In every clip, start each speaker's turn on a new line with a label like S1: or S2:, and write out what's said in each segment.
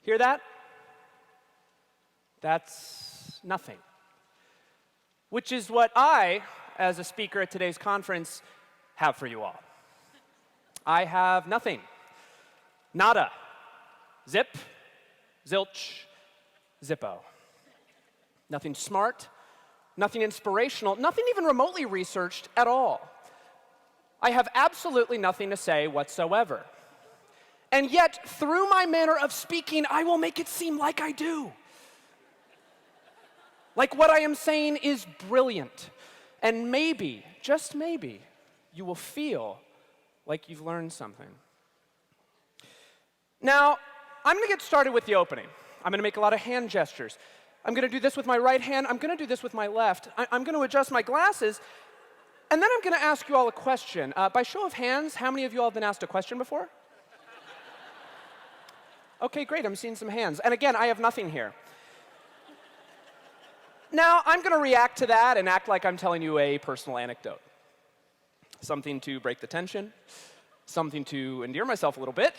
S1: Hear that? That's nothing. Which is what I, as a speaker at today's conference, have for you all. I have nothing. Nada. Zip. Zilch. Zippo. Nothing smart. Nothing inspirational. Nothing even remotely researched at all. I have absolutely nothing to say whatsoever. And yet, through my manner of speaking, I will make it seem like I do. Like what I am saying is brilliant. And maybe, just maybe, you will feel like you've learned something. Now, I'm going to get started with the opening. I'm going to make a lot of hand gestures. I'm going to do this with my right hand. I'm going to do this with my left. I'm going to adjust my glasses. And then I'm going to ask you all a question. By show of hands, how many of you all have been asked a question before? OK, great. I'm seeing some hands. And again, I have nothing here. Now, I'm going to react to that and act like I'm telling you a personal anecdote. Something to break the tension. Something to endear myself a little bit.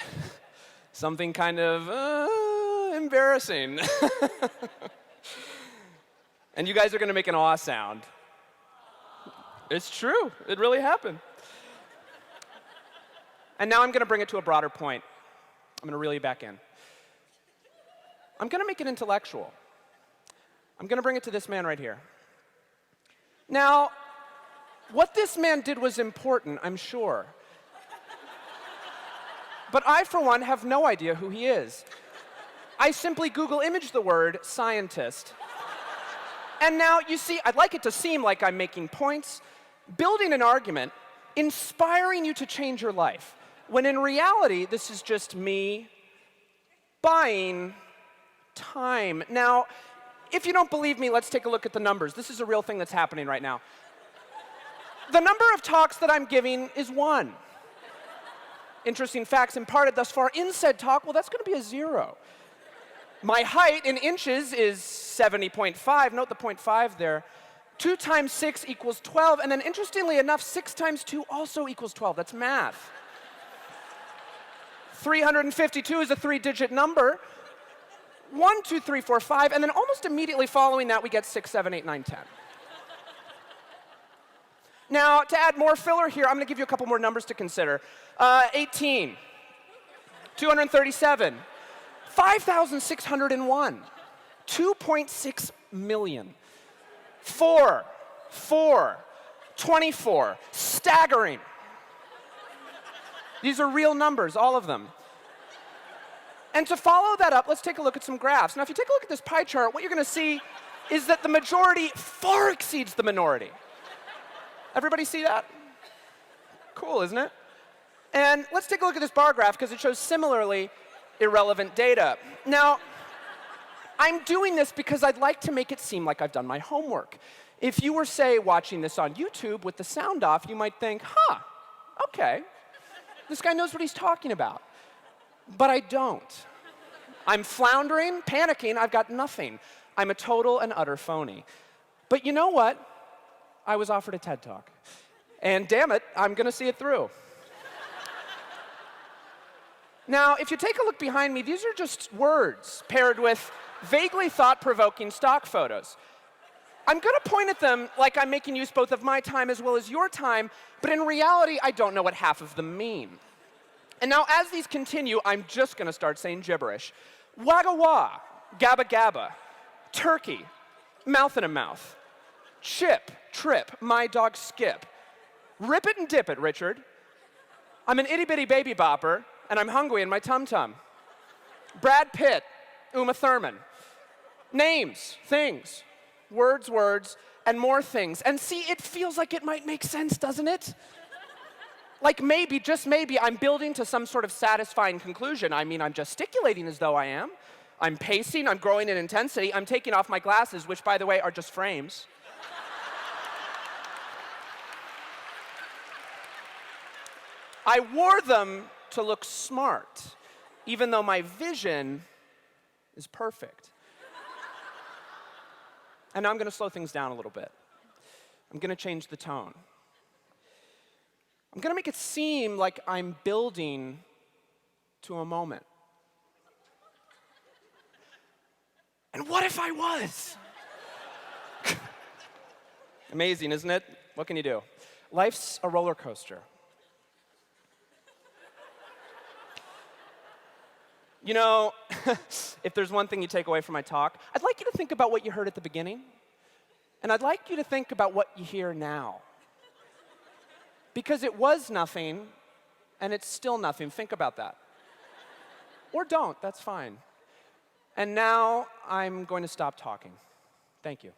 S1: Something kind of embarrassing. And you guys are going to make an awe sound. It's true. It really happened. And now I'm going to bring it to a broader point. I'm going to reel you back in. I'm going to make it intellectual. I'm going to bring it to this man right here. Now, what this man did was important, I'm sure. But I, for one, have no idea who he is. I simply Google image the word scientist. And now, you see, I'd like it to seem like I'm making points, building an argument, inspiring you to change your life, when in reality, this is just me buying time. Now, if you don't believe me, let's take a look at the numbers. This is a real thing that's happening right now. The number of talks that I'm giving is 1. Interesting facts imparted thus far in said talk, well, that's going to be a 0. My height in inches is 70.5. Note the 0.5 there. 2 times 6 equals 12. And then interestingly enough, 6 times 2 also equals 12. That's math. 352 is a 3-digit number. 1, 2, 3, 4, 5. And then almost immediately following that, we get 6, 7, 8, 9, 10. Now, to add more filler here, I'm going to give you a couple more numbers to consider. 18, 237, 5,601, 2.6 million, 4, 24, staggering. These are real numbers, all of them. And to follow that up, let's take a look at some graphs. Now, if you take a look at this pie chart, what you're going to see is that the majority far exceeds the minority. Everybody see that? Cool, isn't it? And let's take a look at this bar graph because it shows similarly irrelevant data. Now, I'm doing this because I'd like to make it seem like I've done my homework. If you were, say, watching this on YouTube with the sound off, you might think, OK, this guy knows what he's talking about. But I don't. I'm floundering, panicking, I've got nothing. I'm a total and utter phony. But you know what? I was offered a TED Talk. And damn it, I'm going to see it through. Now, if you take a look behind me, these are just words paired with vaguely thought-provoking stock photos. I'm going to point at them like I'm making use both of my time as well as your time, but in reality, I don't know what half of them mean. And now, as these continue, I'm just going to start saying gibberish. Wagga wah, gabba gabba, turkey, mouth in a mouth, chip, trip, my dog Skip. Rip it and dip it, Richard. I'm an itty-bitty baby bopper, and I'm hungry in my tum-tum. Brad Pitt, Uma Thurman. Names, things, words, and more things. And see, it feels like it might make sense, doesn't it? Like maybe, just maybe, I'm building to some sort of satisfying conclusion. I mean, I'm gesticulating as though I am. I'm pacing, I'm growing in intensity. I'm taking off my glasses, which, by the way, are just frames. I wore them to look smart, even though my vision is perfect. And now I'm going to slow things down a little bit. I'm going to change the tone. I'm going to make it seem like I'm building to a moment. And what if I was? Amazing, isn't it? What can you do? Life's a roller coaster. You know, if there's one thing you take away from my talk, I'd like you to think about what you heard at the beginning, and I'd like you to think about what you hear now. Because it was nothing, and it's still nothing. Think about that. Or don't, that's fine. And now I'm going to stop talking. Thank you.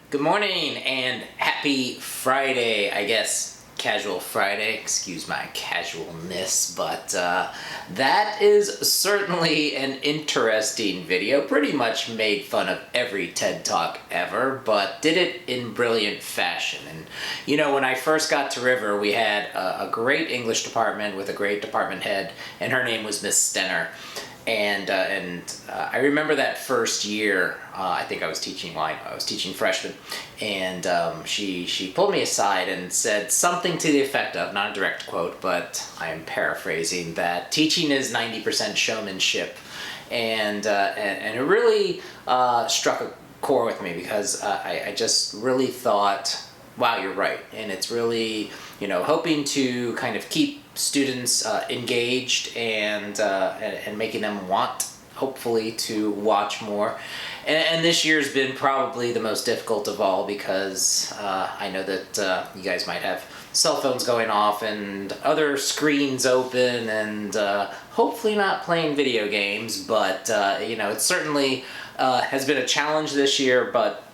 S2: Good morning and happy Friday, I guess. Casual Friday, excuse my casualness, but that is certainly an interesting video. Pretty much made fun of every TED Talk ever, but did it in brilliant fashion. And you know, when I first got to River, we had a great English department with a great department head, and her name was Miss Stenner. And I remember that first year, I think I was teaching freshmen, and she pulled me aside and said something to the effect of, not a direct quote, but I am paraphrasing, that teaching is 90% showmanship. And it really struck a chord with me, because I just really thought, wow, you're right. And it's really, you know, hoping to kind of keep students engaged and making them want, hopefully, to watch more. And this year's been probably the most difficult of all, because I know that you guys might have cell phones going off and other screens open, and hopefully not playing video games, but you know, it certainly has been a challenge this year, but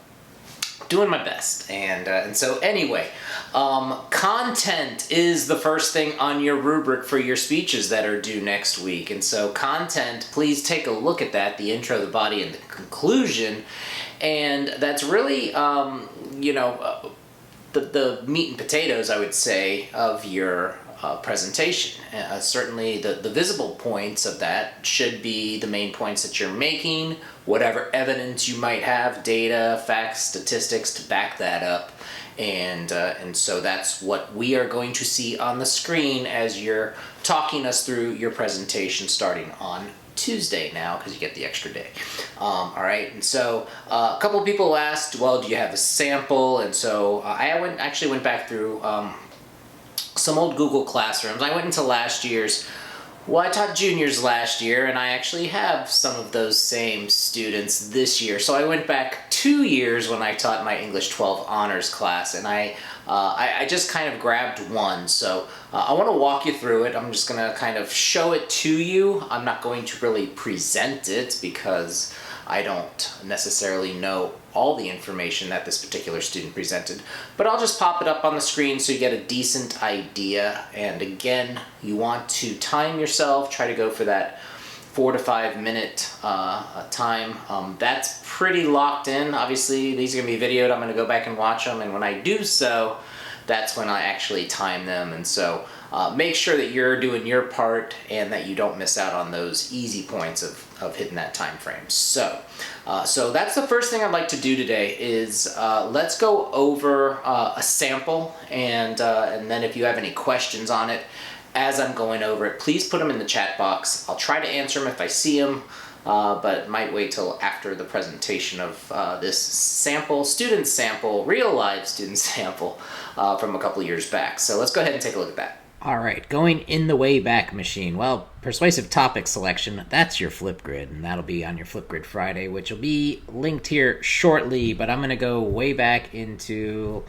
S2: doing my best. And so anyway, content is the first thing on your rubric for your speeches that are due next week. And so content, please take a look at that, the intro, the body, and the conclusion. And that's really, you know, the meat and potatoes, I would say, of your presentation. Certainly the visible points of that should be the main points that you're making, whatever evidence you might have, data, facts, statistics to back that up. And so that's what we are going to see on the screen as you're talking us through your presentation starting on Tuesday now, because you get the extra day. All right, and so a couple of people asked, well, do you have a sample? And so I actually went back through some old Google Classrooms. I went into last year's, well, I taught juniors last year, and I actually have some of those same students this year. So I went back 2 years when I taught my English 12 honors class, and I just kind of grabbed one. So I want to walk you through it. I'm just going to kind of show it to you. I'm not going to really present it, because I don't necessarily know all the information that this particular student presented, but I'll just pop it up on the screen so you get a decent idea. And again, you want to time yourself, try to go for that 4 to 5 minute time. That's pretty locked in. Obviously, these are gonna be videoed. I'm gonna go back and watch them, and when I do so, that's when I actually time them. And so make sure that you're doing your part and that you don't miss out on those easy points of hitting that time frame. So that's the first thing I'd like to do today is let's go over a sample, and then if you have any questions on it as I'm going over it, please put them in the chat box. I'll try to answer them if I see them, but might wait till after the presentation of this sample, student sample, real live student sample from a couple years back. So let's go ahead and take a look at that. All right, going in the Wayback Machine. Well, persuasive topic selection, that's your Flipgrid, and that'll be on your Flipgrid Friday, which will be linked here shortly, but I'm going to go way back into,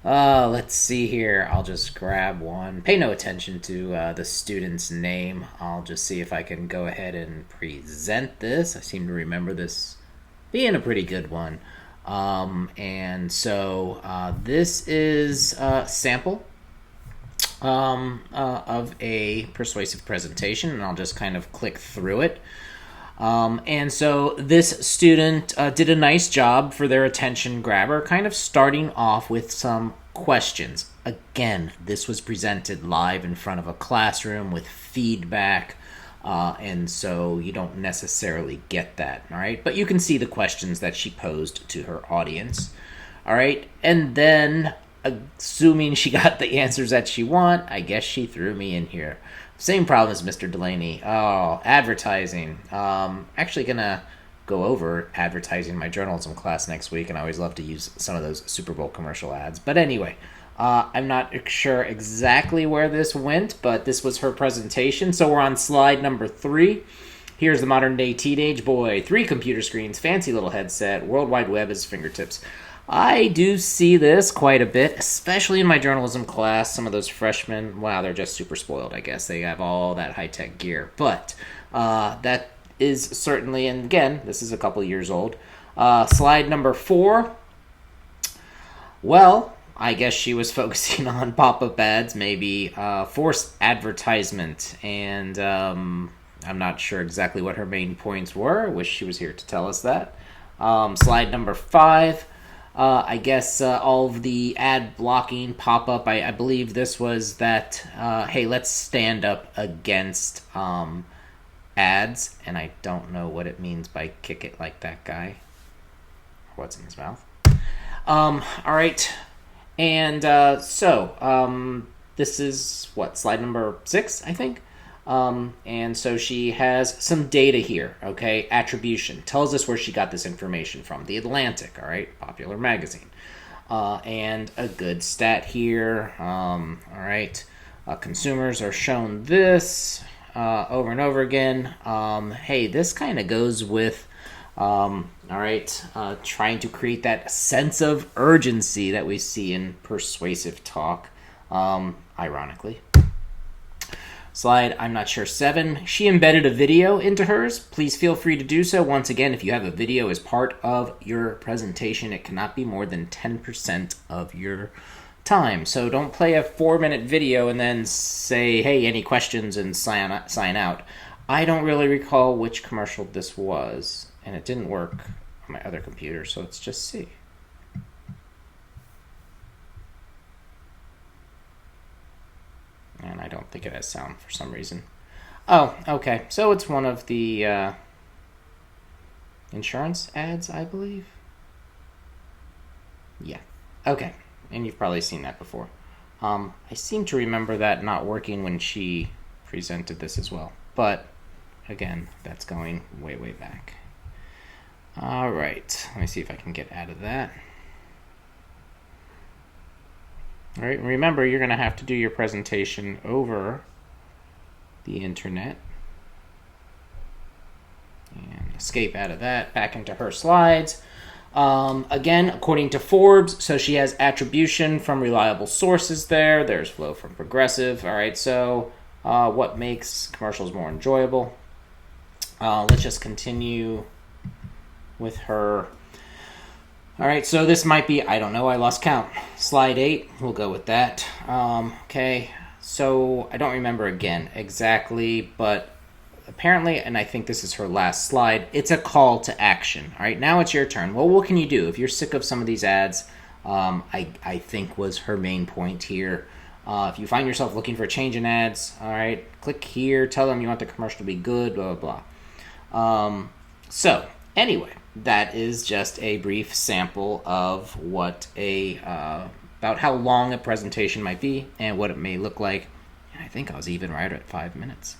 S2: let's see here, I'll just grab one. Pay no attention to the student's name. I'll just see if I can go ahead and present this. I seem to remember this being a pretty good one. And so this is a sample of a persuasive presentation, and I'll just kind of click through it. And so this student did a nice job for their attention grabber, kind of starting off with some questions. Again, this was presented live in front of a classroom with feedback, and so you don't necessarily get that, all right? But you can see the questions that she posed to her audience, all right? And then assuming she got the answers that she want, I guess she threw me in here Same problem as Mr. Delaney. Oh, advertising. Actually gonna go over advertising in my journalism class next week, and I always love to use some of those Super Bowl commercial ads. But anyway, I'm not sure exactly where this went, but this was her presentation. So we're on slide number 3. Here's the modern day teenage boy. 3 computer screens, fancy little headset, World Wide Web at his fingertips. I do see this quite a bit, especially in my journalism class. Some of those freshmen, wow, they're just super spoiled, I guess. They have all that high-tech gear. But that is certainly, and again, this is a couple years old. Slide number 4. Well, I guess she was focusing on pop-up ads, maybe forced advertisement, and I'm not sure exactly what her main points were. I wish she was here to tell us that. Slide number 5. I guess all of the ad blocking pop-up, I believe this was that, hey, let's stand up against ads, and I don't know what it means by kick it like that guy. What's in his mouth? All right, and this is, what, slide number 6, I think? And so she has some data here, okay? Attribution. Tells us where she got this information from. The Atlantic, all right? Popular magazine. And a good stat here. All right. Consumers are shown this over and over again. Hey, this kind of goes with, all right, trying to create that sense of urgency that we see in persuasive talk, ironically. Slide, I'm not sure, 7. She embedded a video into hers. Please feel free to do so. Once again, if you have a video as part of your presentation, it cannot be more than 10% of your time. So don't play a 4-minute video and then say, hey, any questions, and sign out. I don't really recall which commercial this was, and it didn't work on my other computer, so let's just see. And I don't think it has sound for some reason. Oh, okay. So it's one of the insurance ads, I believe. Yeah. Okay. And you've probably seen that before. I seem to remember that not working when she presented this as well. But, again, that's going way, way back. All right. Let me see if I can get out of that. All right, remember, you're going to have to do your presentation over the internet. And escape out of that, back into her slides. Again, according to Forbes, so she has attribution from reliable sources there. There's flow from Progressive. All right, so what makes commercials more enjoyable? Let's just continue with her. All right, so this might be, I don't know, I lost count. Slide 8, we'll go with that. Okay, so I don't remember again exactly, but apparently, and I think this is her last slide, it's a call to action. All right, now it's your turn. Well, what can you do? If you're sick of some of these ads, I think was her main point here. If you find yourself looking for a change in ads, all right, click here, tell them you want the commercial to be good, blah, blah, blah. So, anyway, that is just a brief sample of what about how long a presentation might be and what it may look like. And I think I was even right at 5 minutes.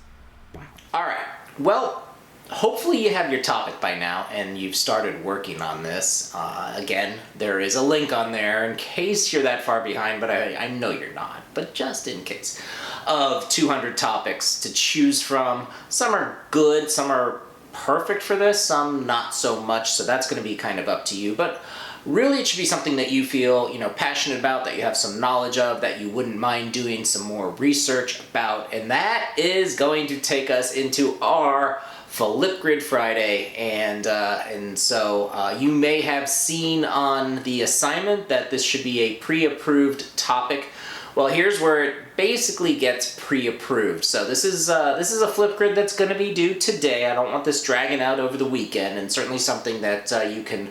S2: Wow.
S3: All right. Well, hopefully you have your topic by now and you've started working on this. Again, there is a link on there in case you're that far behind, but I know you're not, but just in case, of 200 topics to choose from. Some are good, some are perfect for this, some not so much, so that's going to be kind of up to you. But really, it should be something that you feel, passionate about, that you have some knowledge of, that you wouldn't mind doing some more research about, and that is going to take us into our Flipgrid Friday. And so you may have seen on the assignment that this should be a pre-approved topic. Well, here's where it basically gets pre-approved. So this is a Flipgrid that's going to be due today. I don't want this dragging out over the weekend, and certainly something that you can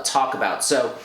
S3: talk about. So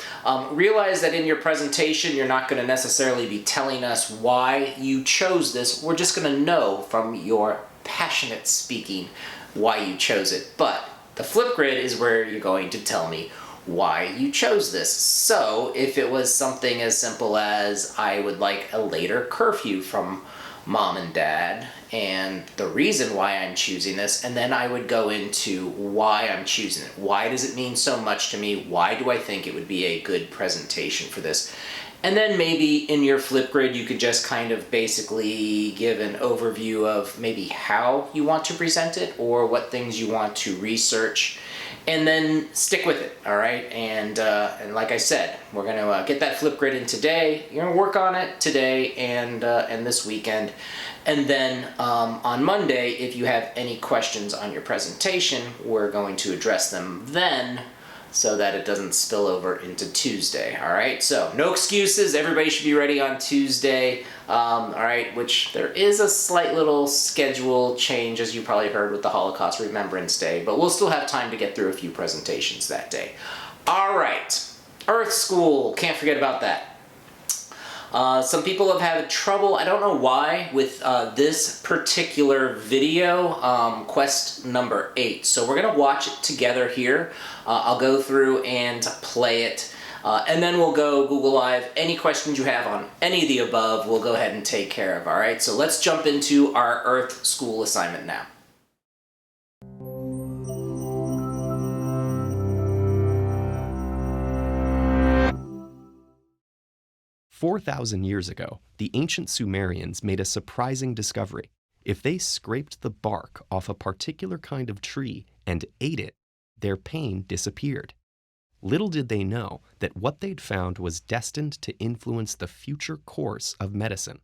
S3: realize that in your presentation, you're not going to necessarily be telling us why you chose this. We're just going to know from your passionate speaking why you chose it. But the Flipgrid is where you're going to tell me why you chose this. So if it was something as simple as I would like a later curfew from
S2: mom and dad and the reason why I'm choosing this, and then I would go into why I'm choosing it. Why does it mean so much to me? Why do I think it would be a good presentation for this? And then maybe in your Flipgrid, you could just kind of basically give an overview of maybe how you want to present it or what things you want to research, and then stick with it, all right? And like I said, we're gonna get that Flipgrid in today. You're gonna work on it today and this weekend. And then on Monday, if you have any questions on your presentation, we're going to address them then, so that it doesn't spill over into Tuesday, all right? So no excuses, everybody should be ready on Tuesday, all right, which there is a slight little schedule change, as you probably heard, with the Holocaust Remembrance Day, but we'll still have time to get through a few presentations that day. All right, Earth School, can't forget about that. Some people have had trouble, I don't know why, with this particular video, quest number 8. So we're gonna watch it together here. I'll go through and play it, and then we'll go Google Live. Any questions you have on any of the above, we'll go ahead and take care of, all right? So let's jump into our Earth School assignment now.
S4: 4,000 years ago, the ancient Sumerians made a surprising discovery. If they scraped the bark off a particular kind of tree and ate it, their pain disappeared. Little did they know that what they'd found was destined to influence the future course of medicine.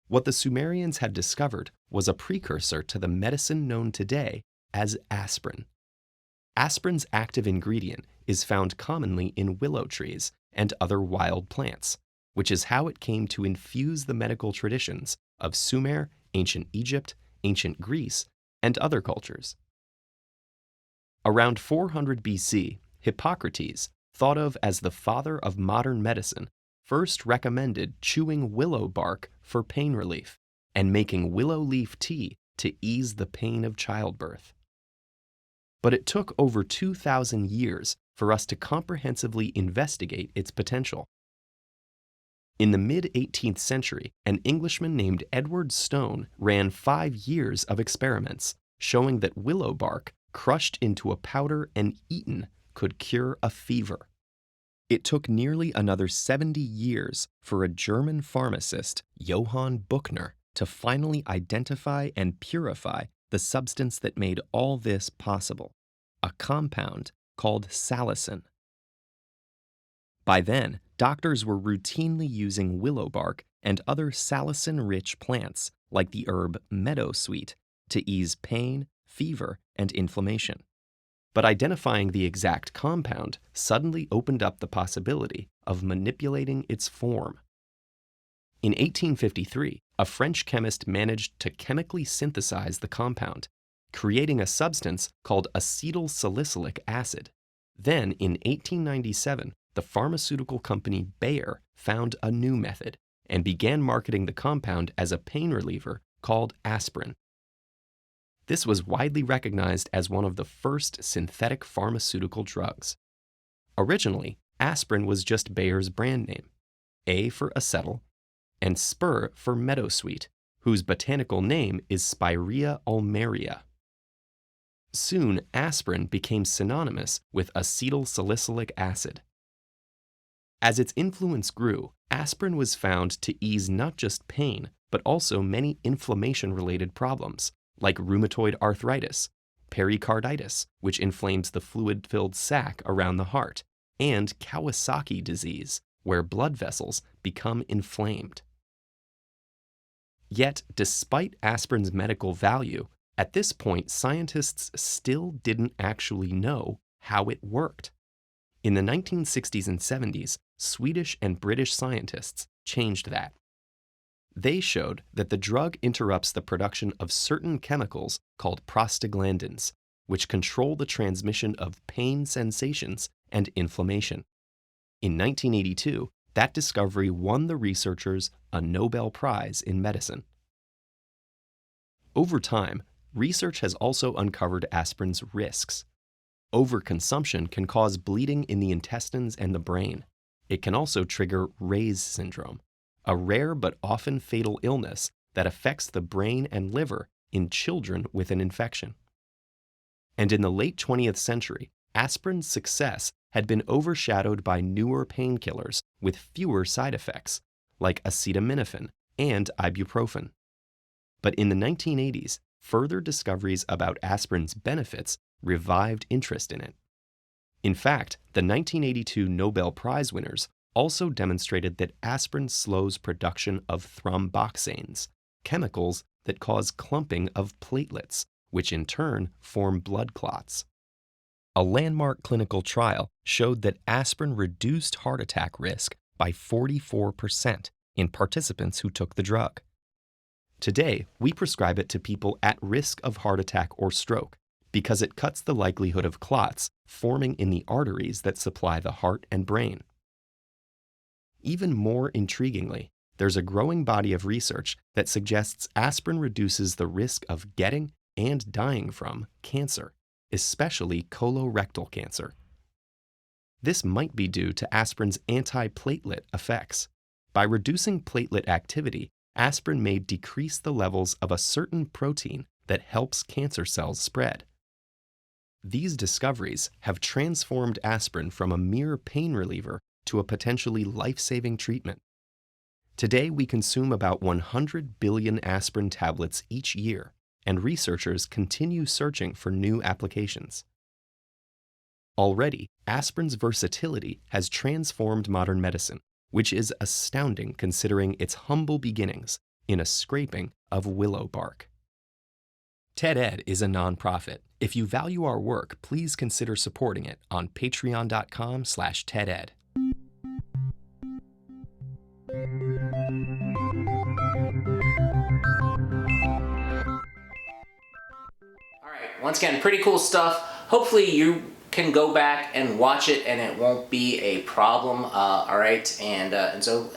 S4: What the Sumerians had discovered was a precursor to the medicine known today as aspirin. Aspirin's active ingredient is found commonly in willow trees and other wild plants, which is how it came to infuse the medical traditions of Sumer, ancient Egypt, ancient Greece, and other cultures. Around 400 BC, Hippocrates, thought of as the father of modern medicine, first recommended chewing willow bark for pain relief and making willow leaf tea to ease the pain of childbirth. But it took over 2,000 years for us to comprehensively investigate its potential. In the mid-18th century, an Englishman named Edward Stone ran 5 years of experiments showing that willow bark crushed into a powder and eaten could cure a fever. It took nearly another 70 years for a German pharmacist, Johann Buchner, to finally identify and purify the substance that made all this possible, a compound called salicin. By then, doctors were routinely using willow bark and other salicin-rich plants, like the herb meadowsweet, to ease pain, fever, and inflammation. But identifying the exact compound suddenly opened up the possibility of manipulating its form. In 1853, a French chemist managed to chemically synthesize the compound, creating a substance called acetyl salicylic acid. Then, in 1897, the pharmaceutical company Bayer found a new method and began marketing the compound as a pain reliever called aspirin. This was widely recognized as one of the first synthetic pharmaceutical drugs. Originally, aspirin was just Bayer's brand name, A for acetyl, and spur for meadowsweet, whose botanical name is Spirea ulmaria. Soon, aspirin became synonymous with acetyl salicylic acid. As its influence grew, aspirin was found to ease not just pain, but also many inflammation-related problems, like rheumatoid arthritis, pericarditis, which inflames the fluid-filled sac around the heart, and Kawasaki disease, where blood vessels become inflamed. Yet, despite aspirin's medical value, at this point scientists still didn't actually know how it worked. In the 1960s and 70s, Swedish and British scientists changed that. They showed that the drug interrupts the production of certain chemicals called prostaglandins, which control the transmission of pain sensations and inflammation. In 1982, that discovery won the researchers a Nobel Prize in medicine. Over time, research has also uncovered aspirin's risks. Overconsumption can cause bleeding in the intestines and the brain. It can also trigger Ray's syndrome, a rare but often fatal illness that affects the brain and liver in children with an infection. And in the late 20th century, aspirin's success had been overshadowed by newer painkillers with fewer side effects, like acetaminophen and ibuprofen. But in the 1980s, further discoveries about aspirin's benefits revived interest in it. In fact, the 1982 Nobel Prize winners also demonstrated that aspirin slows production of thromboxanes, chemicals that cause clumping of platelets, which in turn form blood clots. A landmark clinical trial showed that aspirin reduced heart attack risk by 44% in participants who took the drug. Today, we prescribe it to people at risk of heart attack or stroke because it cuts the likelihood of clots forming in the arteries that supply the heart and brain. Even more intriguingly, there's a growing body of research that suggests aspirin reduces the risk of getting and dying from cancer, especially colorectal cancer. This might be due to aspirin's antiplatelet effects. By reducing platelet activity, aspirin may decrease the levels of a certain protein that helps cancer cells spread. These discoveries have transformed aspirin from a mere pain reliever to a potentially life-saving treatment. Today, we consume about 100 billion aspirin tablets each year, and researchers continue searching for new applications. Already, aspirin's versatility has transformed modern medicine, which is astounding considering its humble beginnings in a scraping of willow bark. TED-Ed is a nonprofit. If you value our work, please consider supporting it on patreon.com/TEDEd.
S2: Alright, once again, pretty cool stuff. Hopefully you can go back and watch it and it won't be a problem, alright? And so,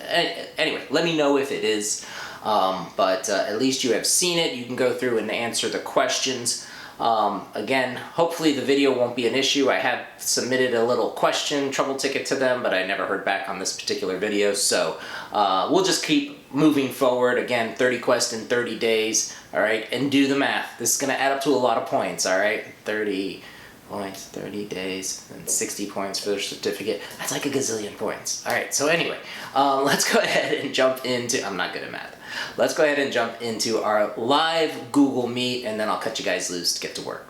S2: anyway, let me know if it is. But at least you have seen it. You can go through and answer the questions. Again, hopefully the video won't be an issue. I have submitted a little question trouble ticket to them, but I never heard back on this particular video. So we'll just keep moving forward. Again, 30 quests in 30 days. All right, and do the math. This is going to add up to a lot of points. All right, 30 points, 30 days, and 60 points for the certificate. That's like a gazillion points. All right, so anyway, let's go ahead and jump into, I'm not good at math. Let's go ahead and jump into our live Google Meet, and then I'll cut you guys loose to get to work.